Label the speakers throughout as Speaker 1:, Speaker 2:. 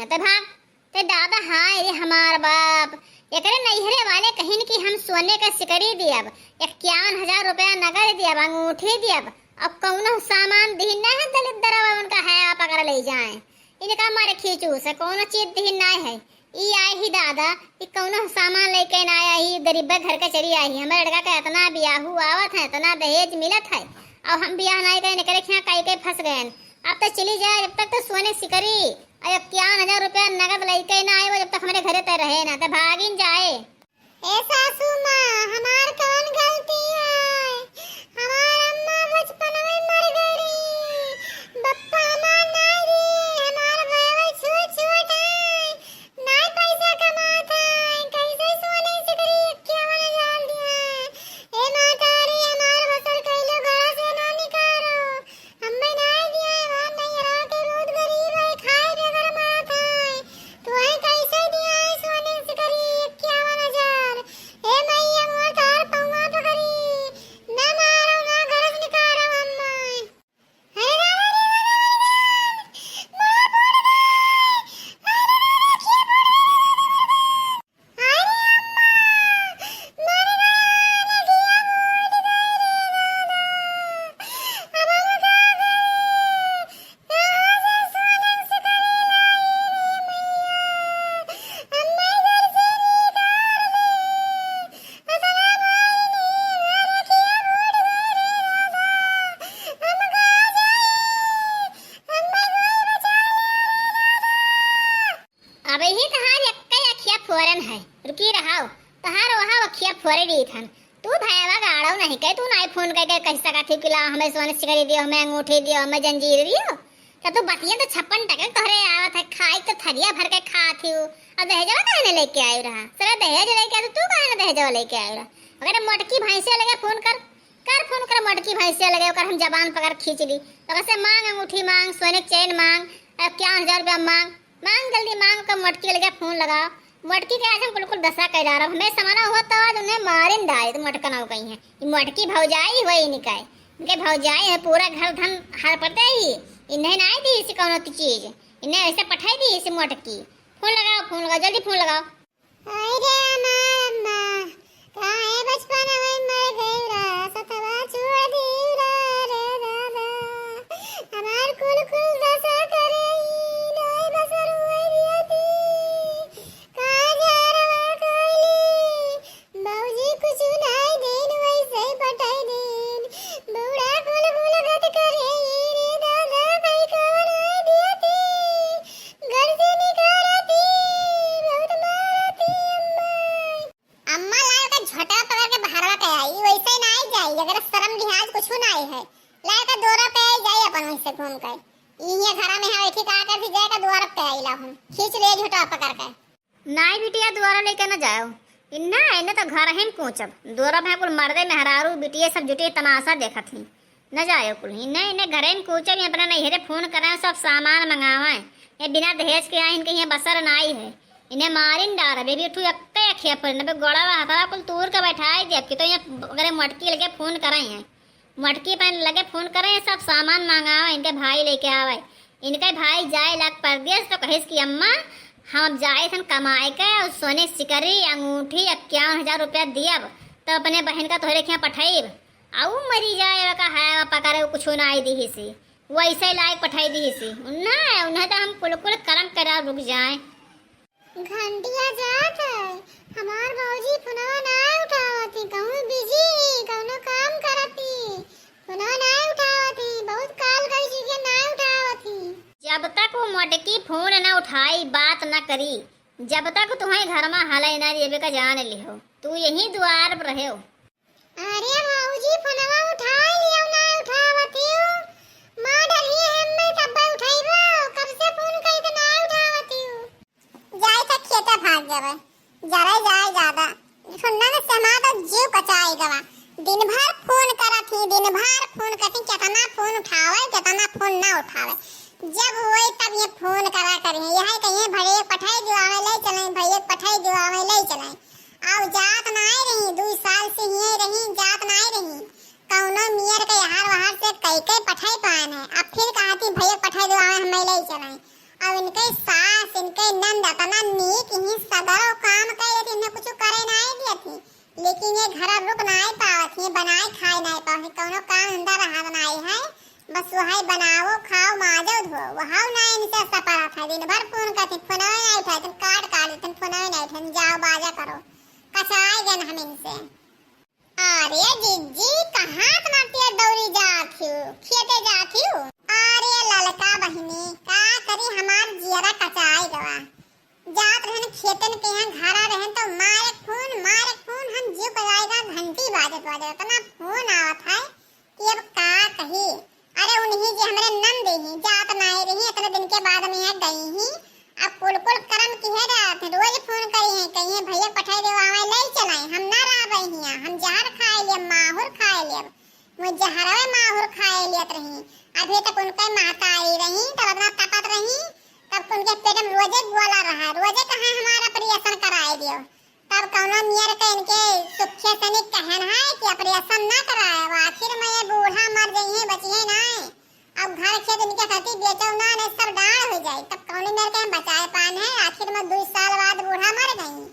Speaker 1: न ते भाग ते दादा हाय रे हमार बाप एकरे नैहरे वाले कहिन कि हम सोने का सिकड़ी दियब 51,000 रुपया नगद दियब अंगूठी दियब अब कौनो सामान दी न है दलित दरवा उनका है आप अगर ले जाए इनका मारे खींचू से कौनो चीज दी ना है ई आए ही दादा ई कौनो सामान लेके ना आया ही गरीब घर के चली आई हमारे लड़का का इतना ब्याहू आवत है इतना दहेज मिलत है अब हम ब्याह नहीं करे निकले क्या कई के फंस गए अब तक चली जाए जब तक तो सोने सिकरी और 51,000 रुपया नगद लेके ना आए वो जब तक हमारे घरे पे रहे ना तो भागिन जाए।
Speaker 2: ए सासू माँ हमार कौन गलती है हमार अम्मा बचपन में मर गई बप्पा हमार नहीं दी हमार भाई छोट छोट है ना पैसा कमाता है कैसे सोने से करी क्या वाला डाल दिया ए माता रे हमार बसर कैलो घड़ा से ना निकालो हमें नहीं दिया हमार नहीं रहा के बहुत गरीब है खाए बगैर माता है तो है कैसे दिया है सोने से करी क्या वाला जार ए मैया मोर तार पौवा पकड़ी ना मारो ना घर से निकालो अम्मा अरे
Speaker 1: अबे ही तहार एक्का अखिया फोरन है रुकी रहाओ तहार वहां अखिया फोरे दी थन तू भैया गाड़ो नहीं कह तू नहीं फोन करके कह सका थी कि ला हमें सोने सिकड़ी दियो हमें अंगूठी दियो हमें जंजीर दियो तो तू बतिया तो 56 टके तोहरे आवत है खाई तो थरिया भर के खा थी और दहेजवा कहने लेके आई रहा सरा दहेज लेके आ तू कहने दहेजवा लेके आई रहा अगर मोटकी भैंसिया लगे फोन कर फोन कर मोटकी भैंसिया लगे ओकर हम जबान पकड़ खींच ली तो कैसे मांग अंगूठी मांग सोने चैन मांग 51,000 रुपया मांग जल्दी मांग कर मोटकी लगे फोन लगाओ मोटकी के आज हम बिल्कुल दशा कह रहा हमें समाना हुआ तो आज उन्हें मारिन डाले तो मोटका ना कहीं है ये मोटकी भौजाई वही निकाय इनके भौजाई है पूरा घर धन हार पड़ता ही इन्हें ना दी इसी कौन चीज इन्हें ऐसे पठाई दी इसी मोटकी फोन लगाओ जल्दी फोन लगाओ।
Speaker 2: अरे हमार अम्मा कहाँ है बचपन में मर गई रा सतवा छोड़ दी रा रे दादा हमार कुल दशा करे नहीं बसर हुई दियती कहाँ जा रहा कोई बाबूजी कुछ नहीं देन वैसे ही पटाई देन बूढ़ा कुल गत करे रे दादा कहीं कौन नहीं दियती घर से निकालती बहुत मारती अम्मा लाए का झटा पकड़ के बाहरवा के आई वैसे नहीं जाई अगर शर्म लिहाज कुछ नहीं है लाए का दोरा पे आई जाई अपन वैसे घूम कर ये घर में है ठीक आ कर भी जाए का द्वार पे आई ला हम खींच ले झटा पकड़ के
Speaker 1: नाई बिटिया द्वारा लेके न जाओ इन्ना इन्हें तो घर है कोचब दोरा भाई कुल मर्दे मेहरारू बिटिया सब जुटे तमाशा देखा थी न जाओ कुल इन्हें घर में कोचब अपना नैहरे फोन कराए सब सामान मंगावे ये बिना दहेज के आए इनके यहाँ बसर नाई है इन्हें मारिन डार बेबी उठू अक्के अखिया पर न गोड़ा हथवा कुल तूर के बैठाए दे कि तो यहाँ अगर मटकी लगे फोन करे हैं मटकी पर लगे फोन करे सब सामान मंगावे इनके भाई लेके आवे इनके भाई जाए लाख परदेश तो कहिस कि अम्मा हम जाए थे कमाए के और सोने सिकरी अंगूठी 51,000 रुपया दियब तो अपने बहन का तोहरे यहाँ पठाइब आऊ मरी जाए का है पकड़े कुछ ना आई दी सी वैसे लायक पठाई दी सी उन्हें तो हम कुल कर्म करा रुक जाए
Speaker 2: घंटिया जात है हमार भौजी फोनवा नहीं उठावती कहूँ बिजी कौनो काम करती फोनवा नहीं उठावती बहुत काल गई चीजें नहीं उठावती
Speaker 1: जब तक वो मोटकी फोन न उठाई बात न करी जब तक तुम्हें घर में हलाई ना देवे का जान लिहो तू यही द्वार पर रहे हो।
Speaker 2: अरे भौजी फोनवा उठाई लियो नहीं उठावती मां डली है मैं तब उठाईबो कब से फोन कई तो नहीं उठावती जाए तक खेता भाग जावे जरा जाए ज्यादा सुनना ने समा तो जीव कचाई गवा दिन भर फोन करत ही दिन भर फोन करती कितना फोन उठावे कितना फोन ना उठावे जब होई तब ये फोन करा करें यह कहीं भरे पठाई जो आवे ले चले भैया पठाई जो आवे ले चले आओ जात ना आई रही 2 साल से ही रही जात ना आई रही कौनो मियर के हार वहार से कई पठाई पान है अब फिर कहती भैया पठाई जो आवे हमें ले चले अब इनके सास इनके नंद अपना नीक ही सगरो काम करे थी, कुछ करे नहीं दिए थी, लेकिन ये घर रुक नहीं पावत थी, बनाए खाए नहीं पावत, कोनो काम धंधा रहा नहीं है, बस वही बनाओ खाओ माजो धो वहां नहीं इनसे सपरा था। दिन भर फोन करते फोन नहीं उठाए, तुम काट देते फोन नहीं उठाए, जाओ बाजा करो कचाए गए हम इनसे। अरे जिज्जी कहाँ तुम्हारी दौड़ी जाती हो, खेते जाती हो? अरे ललका बहिनी का करी हमार जियरा कचाई गवा, जात रहन खेतन के यहाँ घरा रहन तो मारे खून हम जीव कजाएगा, घंटी बाजत इतना फोन आवत है कि अब का कही। अरे उन्हीं जी हमारे नंद ही जात नहीं रही, इतने दिन के बाद हम यहाँ गई ही, अब कुल कर्म की है रात रोज फोन करी है, कहीं भैया पठाई दे आवे ले चलाए, हम ना रह रही हैं, हम जहर खाए लिए माहुर खाए लिए, वो जहरवे माहुर खाए लियत रही, अभी तक उनके माता आई रही तब अपना तपत रही, तब उनके पेट में रोजे गोला रहा, रोजे कहाँ हमारा ऑपरेशन कराए दियो, तब कौनो नियर के इनके सुखे से नहीं कहन है कि ऑपरेशन ना कराए, आखिर में ये बूढ़ा मर गई है बची है ना, अब घर खेत इनके खाती बेचो ना नहीं सब डाल हो जाए, तब कौन मेरे के हम बचाए पान है, आखिर में 2 साल बाद बूढ़ा मर गई,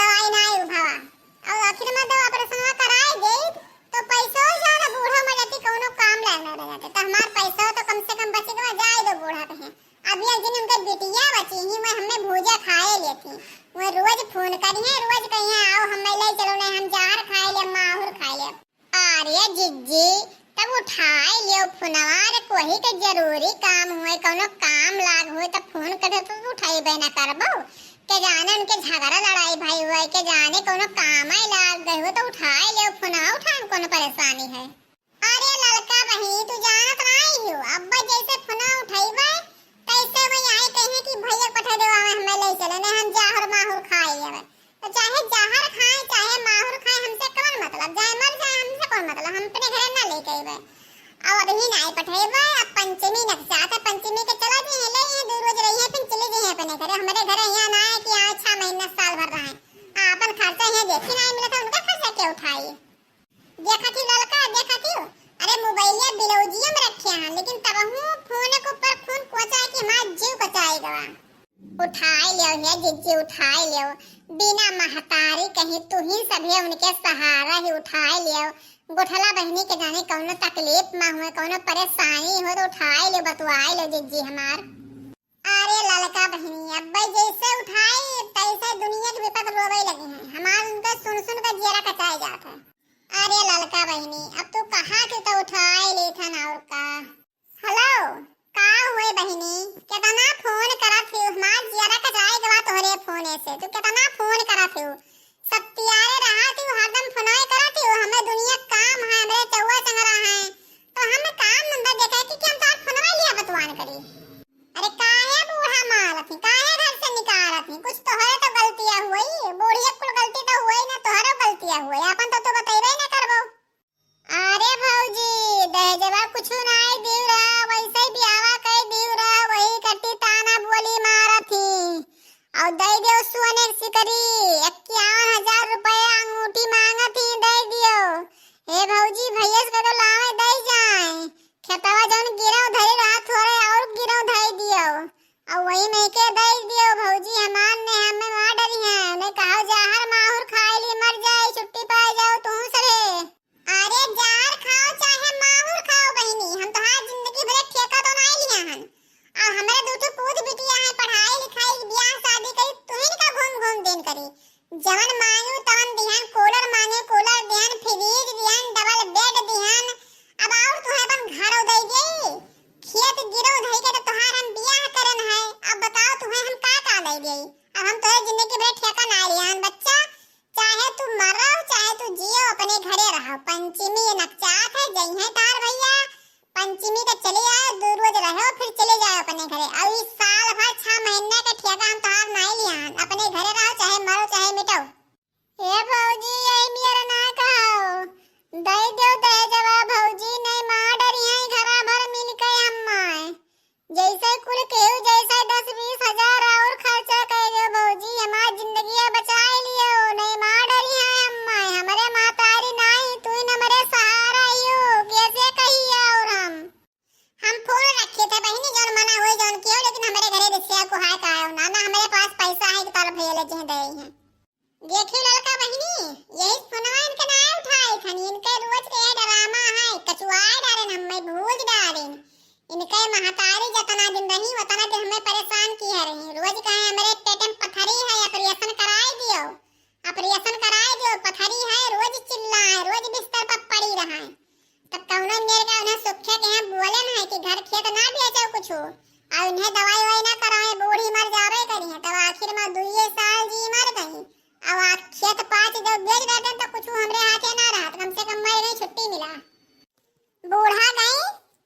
Speaker 2: दवाई नहीं उठावा, और आखिर में दो ऑपरेशन कराए गई तो पैसों ज्यादा बूढ़ा मर जाती, कोनो काम लगना रह जाते, तो हमार पैसा तो कम से कम बचे गवा जाए दो बूढ़ा कहे। अभी एक दिन उनके बिटिया बची ही, मैं हमें भूजा खाए लेती, वो रोज फोन करी है, रोज कही है आओ हम ले चलो नहीं हम जहर खाए ले माहुर खाए ले। अरे जिज्जी तब उठाए लियो फोनवा, रे कोई के जरूरी काम हुए कोनो काम लाग हुए तब फोन करे तो उठाई बना करबो, के जाने उनके झगड़ा लड़ाई भाई हुए, के जाने कोनो काम ही लाग गए हो तो उठाए लियो फोनवा, उठान कोनो परेशानी है। अरे ललका बहिनी तू जानत नहीं हो, अब्बा जैसे फोनवा उठाईबे तैसे वो आई कहे कि भैया पठा दो हमें ले चले नहीं हम जहर माहुर खाए लेवे, तो चाहे जहर खाए चाहे माहुर खाए हमसे कौन मतलब, जाए मर जाए हमसे कौन मतलब, हम अपने घर ना लेके आइबे, अब अभी नहीं पठेबे, अब पंचमी नक्सात है, पंचमी के चला जी ले ये 2 रोज रही है फिर चले जी अपने घर, हमारे घर यहाँ ना है कि आज 6 महीना साल भर रहे अपन खर्चा यहाँ देखी नहीं मिला था, उनका खर्चा क्या उठाइए। देखा थी ललका देखा थी, अरे मोबाइलिया बिलौजिया में रखे हैं, लेकिन तब हूँ फोन को पर खून कोचा कि हमारा जीव कचाई गवा, उठाए लियो है जिज्जी उठाए लियो, बिना महतारी कहीं तू ही सभी उनके सहारा ही उठाए लियो, गोठला बहनी के जाने कौनो तकलीफ में हुए कौनो परेशानी हो तो उठाए लियो बतवाए लियो जिज्जी हमार। अरे ललका बहनी अब्बा जैसे उठाई तैसे दुनिया की विपद रोवे लगी है, हमार उनका सुन कर जियरा कचाई जाता है। अरे ललका बहनी अब तू कहा थी तो उठाए ले था ना, और का हेलो का हुए बहनी कितना फोन करा थी, हमार जियरा कचाई गवा तोहरे फोन से, तू कितना फोन करा थी, सत्यारे रहा थी हरदम फोनए करा थी, हमें दुनिया काम है मेरे चौवा चंगरा है, तो हमें काम धंधा देखा कि हम तार फोनवा लिया बतवान करी। अरे काहे बूढ़ा मारत थी, काहे घर से निकालत थी, कुछ तो है तो गलतियां हुई, बूढ़िया कुल गलती तो हुई ना, तोहरो गलतियां हुई, अपन तो बतैबे ना करबो। अरे भौजी दहेजवा कुछ नहीं दिउ रहा, वैसे ही ब्यावा कह दिउ रहा, वही कट्टी ताना बोली मारत थी, और दे दियो सोने सिकरी 51,000 रुपया अंगूठी मांगत थी, दे दियो। हे भौजी भैया से तो लावे दे जाए, खेतवा जौन गिरव धरे रहा थोड़े और गिरव धरे दियो, और वही में के दे दियो भौजी, हमार ने हमें मार डरी है, ने कहा जहर माहुर खाए ली मर जाए छुट्टी पाए जाओ तू सरे। अरे जहर खाओ चाहे माहुर खाओ बहनी, हम तो हां जिंदगी भर ठेका तो नहीं लिया हन, और हमारे दो पूत बिटिया है पढ़ाई लिखाई ब्याह शादी करी, तू ही का घूम देन करी, जवन मांगू तवन दिहन, कूलर मांगे कूलर दिहन, फ्रिज दिहन, डबल बेड दिहन, अब और तू है अपन घर दे गई, खेत गिरो धई के तो तोहार हम बियाह करन है, अब बताओ तुम्हें हम का दे गई, अब हम तोरे जिंदगी भर ठेका ना लियान बच्चा, चाहे तू मरो चाहे तू जियो अपने घरे रहो, पंचमी नक्सात है जई है तार भैया, पंचमी के चले आओ 2 रोज रहो फिर चले जाओ अपने घरे, अब इस साल भर 6 महीने के ठेका हम तोहार नहीं लियान, अपने घरे रहो चाहे मरो चाहे मिटो। हे भौजी यही मेरा ना कहो, दे दो दे जवा भौजी नहीं मार डरी है, घरा भर मिल के हम जैसे कुल केहू जैसे 10-20 हजार और खर्चा कर दो भौजी, हमार जिंदगी बचाए लियो, नहीं मार डरी है हम, हमारे मातारी नहीं तू ही हमारे सहारा यो, कैसे कहिए और हम फोन रखे थे बहनी जौन मना हुए जौन कियो, लेकिन हमारे घरे रिश्ता को हाय का आयो ना ना हमारे पास पैसा है कि तार भैया ले जे दे हैं। देखी लड़का बहिनी यही फोनवा इनके ना उठाए थनी इनके रोज के ड्रामा है कचुआए डाले हमें भूज डाले इनके महतारी जतना दिन रही उतना दिन हमें परेशान किए रही रोज कहे हमारे पेट में पथरी है ऑपरेशन कराए दियो पथरी है रोज चिल्लाए रोज बिस्तर पर पड़ी रहा है तब कौनो मेरे का उन्हें सुखे के हैं बोले ना है कि घर खेत ना बेचो कुछ और उन्हें दवाई वाई ना कराए बूढ़ी मर जावे करी है तब आखिर में 2 साल जी मर गई। अब खेत पाँच जब बेच देते तो कुछ हमरे हाथे ना रहा कम से कम मर गई छुट्टी मिला बूढ़ा गई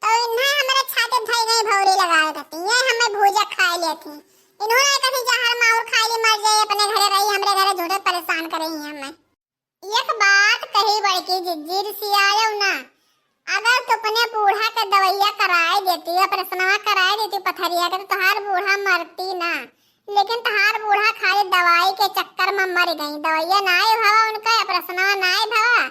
Speaker 2: तो इन्हें हमारे छाते धई गई भौरी लगाए रहती ये हमें भूजा खा लेती इन्होंने कभी जहर मार खा ली मर जाए अपने घरे रही हमरे घरे झूठे परेशान कर रही हमें। एक बात कही बड़की जिज्जिर सी आयो ना अगर तू अपने बूढ़ा के दवाइया कराए देती ऑपरेशनवा कराए देती पथरिया के तो तहार बूढ़ा मरती ना लेकिन तहार बूढ़ा खाली दवाई के चक्कर में मर गई दवाइया नाए भवा उनका ऑपरेशनवा नाए भवा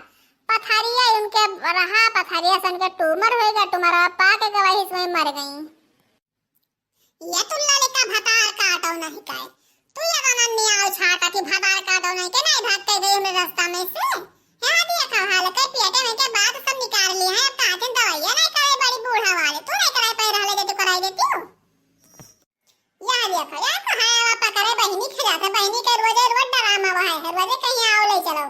Speaker 2: पथरिया उनके रहा पथरिया से उनके ट्यूमर हो गया ट्यूमर पा के गवाही इसमें मर गई। ये तू लड़का भतार काटो नहीं काए तू ये गाना नहीं आओ छाटा कि भतार काटो नहीं के नहीं भागते गई हमरे रास्ता में से है दिया का हाल के पेटे में के बात सब निकाल लिया है ताजन दवाइया नहीं करे बड़ी बूढ़ा वाले तू नहीं कराए पे रहले जे तू कराई देती हो या देखो या कहां वापा करे बहिनी खिलाते बहिनी के रोजे रोज डरामा वहां है रोजे कहीं आओ ले चलो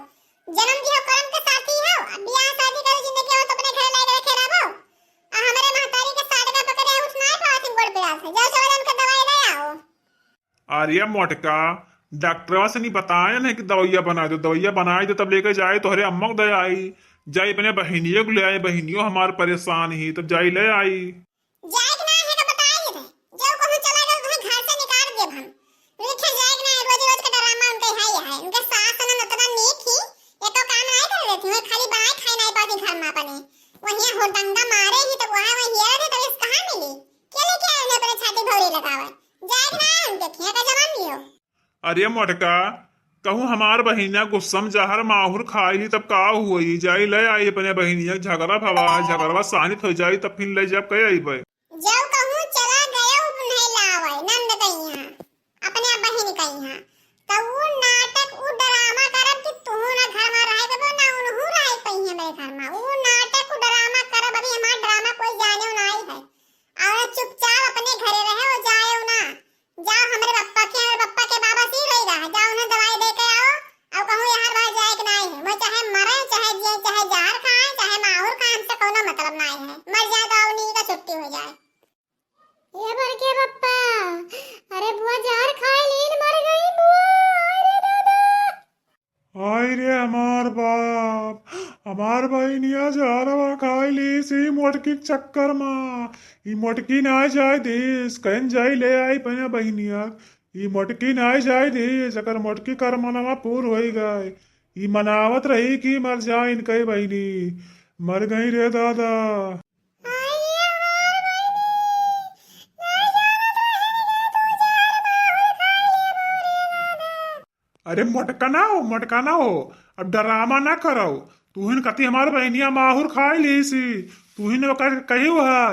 Speaker 2: जन्म दियो कर्म के साथी हो अब बियाह शादी करो जिंदगी हो तो अपने घर लाए रखे रहो आ हमारे महतारी के साथ का पकड़े उठना है पास गोड़ पे से जाओ चलो उनका दवाई ले आओ।
Speaker 3: आर्या मोटका डॉक्टरवा से नहीं बताया ना कि दवाइया बना दो दवाइया बनाई तो तब लेकर जाए तो हरे अम्मा को दे आई जाई अपने बहनियों को ले आए बहनियों हमारे परेशान ही तब जाई ले आई
Speaker 2: जाएग ना है का बताइए थे जो कहूं चला गया तुम्हें घर से निकाल दे हम लिखे जाएग ना रोज रोज का डरामा उनके है उनके सास न उतना नेक ही ये तो काम नहीं कर रही थी वो खाली बनाए खाए नहीं पाती घर में अपने वहीं हो दंगा मारे ही तो वहां वहीं हेरा थे तो इस कहां मिली के लेके आए उन्हें अपने छाती भौरी लगावे जाएग ना उनके खिया का जवान लियो।
Speaker 3: अरे मोटका कहूँ हमार बहिनिया गुस्सम जहर माहुर खाई ली तब का हुई जाई ले आई अपने बहिनिया झगड़ा भवा झगड़वा शांत हो जाई तब फिर ले जब कह आई बे
Speaker 2: जब कहूं चला गया नहीं लावे नंद कहीं अपने बहन कहीं तो वो नाटक वो ड्रामा करब कि तू ना घर में रहे बे ना उनहु रहे कहीं मेरे घर में वो नाटक वो ड्रामा करब अभी हमारा ड्रामा कोई जाने ना आई है और चुपचाप अपने घरे रहे हो जाए ना जाओ हमारे पप्पा के बाबा से रही रहा जाओ उन्हें दवाई दे के आओ और कहूं यार बाहर जाए कि नहीं है मैं चाहे मरे चाहे जिए चाहे जहर खाए चाहे माहुर खाए हमसे कोनो मतलब नहीं है मर जाए तो अवनी का छुट्टी हो जाए। ये बर के पप्पा अरे बुआ जहर खाए लीन मर गई बुआ अरे दादा
Speaker 3: आई रे हमार बाप हमार बहिनिया जहरवा खाई ली सी मोटकी के चक्कर में ई मोटकी ना जाए देश कहीं जाई ले आई पने बहिनिया ई मोटकी ना जाए देश अगर मोटकी कर मनवा पूर हो गए ई मनावत रही कि मर जाए इनके बहिनी मर गई रे दादा। अरे मोटका ना हो अब ड्रामा ना करो तू कती हमारे बहनिया माहुर खाई ली सी तू ही कही है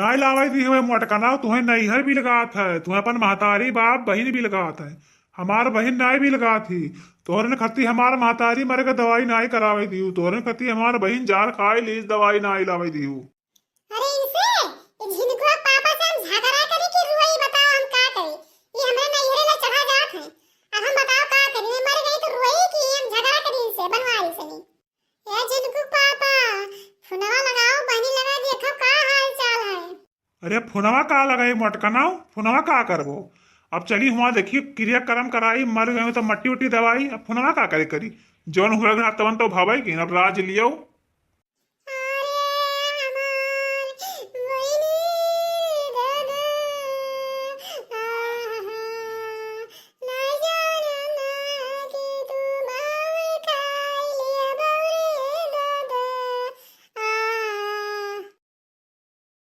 Speaker 3: ना लावाई दी हुए मोटका ना तुम्हें नैहर भी लगात है तुम्हें अपन महतारी बाप बहन भी लगात है हमार बहन नाई भी लगा थी तोहरे खती हमार महतारी मरे का दवाई नाई करावे दी तोहरे खती हमार बहन जार खाई ली दवाई नाई लावे दी।
Speaker 2: अरे इनसे झिनकुआ पापा से हम झगड़ा करे कि रुई बताओ हम का करे ये हमें नैहरे ले चढ़ा जात है अब हम बताओ का करें मर गई तो रोई कि हम झगड़ा करी से बनवारी से नहीं ये जिनको पापा फुनवा लगाओ बहनी लगा देखो का हाल चाल है।
Speaker 3: अरे फुनवा का लगाई मोटकनाओ फुनवा का करबो अब चली हुआ देखिए क्रियाक्रम कराई मर गए तो मट्टी उट्टी दवाई अब फुनवा का करे करी जौन हुआ तवन तो भाई की अब राज लियो